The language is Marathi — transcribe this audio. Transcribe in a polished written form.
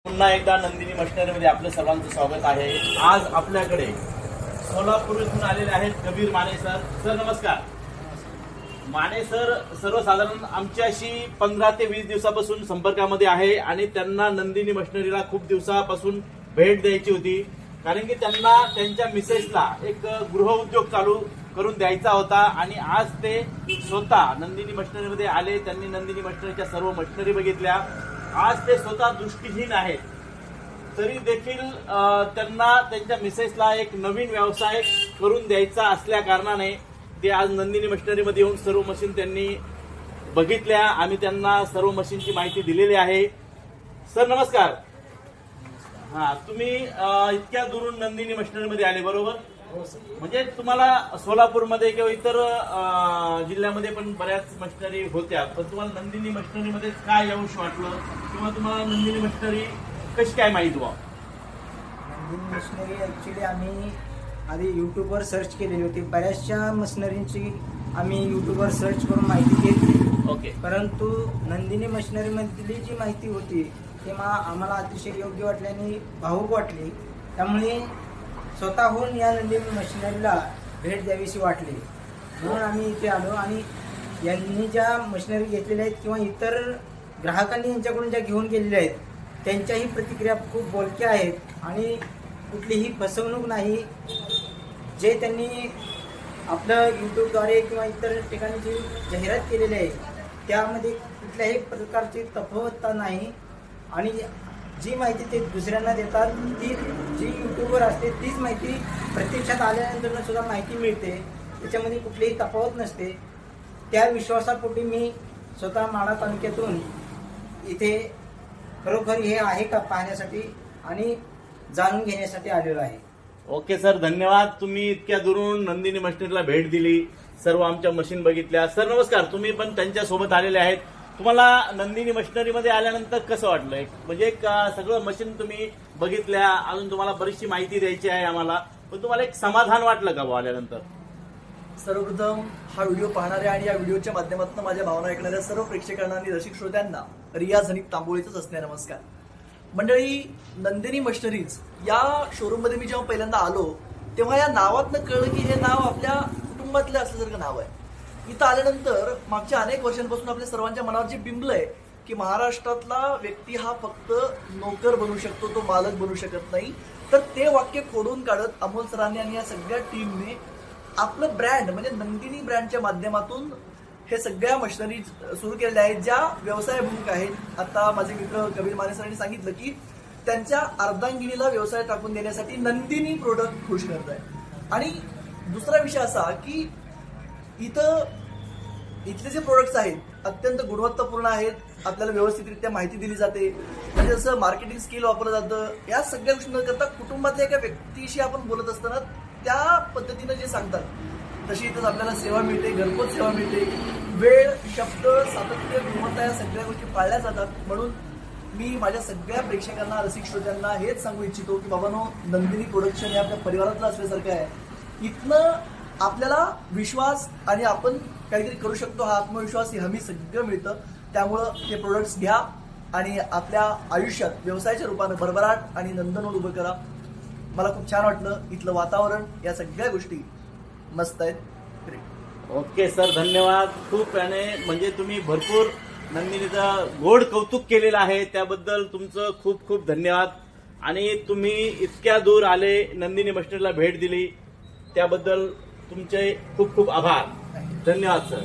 पुन्हा एकदा नंदिनी मशिनरीमध्ये आपलं सर्वांचं स्वागत आहे। आज आपल्याकडे सोलापूर इथून आलेले आहेत कबीर माने सर। सर नमस्कार। माने सर सर्वसाधारण आमच्याशी 15 ते 20 दिवसापासून संपर्कामध्ये आहे आणि त्यांना नंदिनी मशिनरीला खूप दिवसापासून भेट द्यायची होती, कारण की त्यांना त्यांच्या मिसेसला एक गृहउद्योग चालू करून द्यायचा होता आणि आज ते स्वतः नंदिनी मशिनरीमध्ये आले। त्यांनी नंदिनी मशिनरीच्या सर्व मशिनरी बघितल्या। आज ते स्वतः दृष्टीहीन आहेत, तरी देखील त्यांना त्यांच्या मिसेसला एक नवीन व्यवसाय करून द्यायचा असल्या कारणाने ते आज नंदिनी मशिनरीमध्ये येऊन सर्व मशीन त्यांनी बघितल्या। आम्ही त्यांना सर्व मशीनची माहिती दिलेली आहे। सर नमस्कार। तुम्ही इतक्या दुरून नंदिनी मशिनरीमध्ये आले बरोबर? म्हणजे तुम्हाला सोलापूरमध्ये किंवा इतर जिल्ह्यामध्ये पण बऱ्याच मशिनरी होत्या, पण तुम्हाला नंदिनी मशिनरीमध्ये काय येऊशी वाटलं किंवा तुम्हाला नंदिनी मशिनरी कशी काय माहिती व्हा? नंदिनी मशिनरी ॲक्च्युली आम्ही आधी यूट्यूबवर सर्च केलेली होती। बऱ्याचशा मशिनरींची आम्ही यूट्यूबवर सर्च करून माहिती घेतली। ओके। परंतु नंदिनी मशिनरीमधली जी माहिती होती तेव्हा आम्हाला अतिशय योग्य वाटली आणि भावूक वाटली, त्यामुळे स्वतःहून या नंदिनी मशिनरीला भेट द्यावीशी वाटली, म्हणून आम्ही इथे आलो। आणि यांनी ज्या मशिनरी घेतलेल्या आहेत किंवा इतर ग्राहकांनी यांच्याकडून ज्या घेऊन गेलेल्या आहेत त्यांच्याही प्रतिक्रिया खूप बोलक्या आहेत आणि कुठलीही फसवणूक नाही। जे त्यांनी आपलं यूट्यूबद्वारे किंवा इतर ठिकाणी जी जाहिरात केलेली आहे त्यामध्ये कुठल्याही प्रकारची तफावत नाही आणि जी माहिती ते दुसऱ्यांना देतात ती जी यूट्यूबवर असते तीच माहिती प्रत्यक्षात आल्यानंतर सुद्धा माहिती मिळते, त्याच्यामध्ये कुठलीही तफावत नसते। त्या विश्वासापोटी मी स्वतः माढा तालुक्यातून इथे खरोखर हे आहे का पाहण्यासाठी आणि जाणून घेण्यासाठी आलेलो आहे। ओके सर, धन्यवाद। तुम्ही इतक्या दुरून नंदिनी मशिनरीला भेट दिली, सर्व आमच्या मशीन बघितल्या। सर नमस्कार। तुम्ही पण त्यांच्या सोबत आलेले आहेत। तुम्हाला नंदिनी मशिनरीमध्ये आल्यानंतर कसं वाटलं? म्हणजे सगळं मशीन तुम्ही बघितल्या, अजून तुम्हाला बरीचशी माहिती द्यायची आहे आम्हाला, पण तुम्हाला एक समाधान वाटलं का आल्यानंतर? सर्वप्रथम हा व्हिडिओ पाहणाऱ्या आणि या व्हिडिओच्या माध्यमातून माझ्या भावना ऐकणाऱ्या सर्व प्रेक्षकांना आणि रसिक श्रोत्यांना रियाज हनीफ तांबोळीचाच असणे नमस्कार। मंडळी, नंदिनी मशिनरीज या शोरूम मध्ये मी जेव्हा पहिल्यांदा आलो तेव्हा या नावातनं कळलं की हे नाव आपल्या कुटुंबातलं असल्यासारखं नाव आहे। इथं आल्यानंतर मागच्या अनेक वर्षांपासून आपल्या सर्वांच्या मनावर जे बिंबलंय की महाराष्ट्रातला व्यक्ती हा फक्त नोकर बनू शकतो, तो मालक बनू शकत नाही, तर ते वाक्य खोडून काढत अमोल सरांनी आणि या सगळ्या टीमने आपलं ब्रँड म्हणजे नंदिनी ब्रँडच्या माध्यमातून हे सगळ्या मशिनरी सुरू केलेल्या आहेत ज्या व्यवसायाभिमुख आहेत। आता माझे मित्र कबीर माने सरांनी सांगितलं की त्यांच्या अर्धांगिनीला व्यवसाय टाकून देण्यासाठी नंदिनी प्रोडक्ट खुश करत आहे। आणि दुसरा विषय असा की इथले जे प्रोडक्ट्स आहेत अत्यंत गुणवत्तापूर्ण आहेत, आपल्याला व्यवस्थितरित्या माहिती दिली जाते, म्हणजे जसं मार्केटिंग स्किल वापरलं जातं। या सगळ्या गोष्टी न करता कुटुंबातल्या एका व्यक्तीशी आपण बोलत असताना त्या पद्धतीनं जे सांगतात तशी इथं आपल्याला सेवा मिळते, घरपोच सेवा मिळते, वेळ, शब्द, सातत्य, गुणवत्ता या सगळ्या गोष्टी पाळल्या जातात। म्हणून मी माझ्या सगळ्या प्रेक्षकांना, रसिक श्रोत्यांना हेच सांगू इच्छितो की बाबांनो, नंदिनी प्रोडक्शन हे आपल्या परिवारातलं असल्यासारखं आहे। इथनं आपल्याला विश्वास आणि आपण काहीतरी करू शकतो हा आत्मविश्वास ही हमी सगळं मिळतं। त्यामुळं ते प्रोडक्ट्स घ्या आणि आपल्या आयुष्यात व्यवसायाच्या रूपानं भरभराट आणि नंदनवन उभं करा। मला खूप छान वाटलं, इथलं वातावरण, या सगळ्या गोष्टी मस्त आहेत। ओके सर, धन्यवाद। खूप म्हणजे तुम्ही भरपूर नंदिनीचं गोड कौतुक केलेलं आहे, त्याबद्दल तुमचं खूप खूप धन्यवाद। आणि तुम्ही इतक्या दूर आले, नंदिनी मशिनरीला भेट दिली, त्याबद्दल तुमचे खूप खूप आभार। धन्यवाद सर।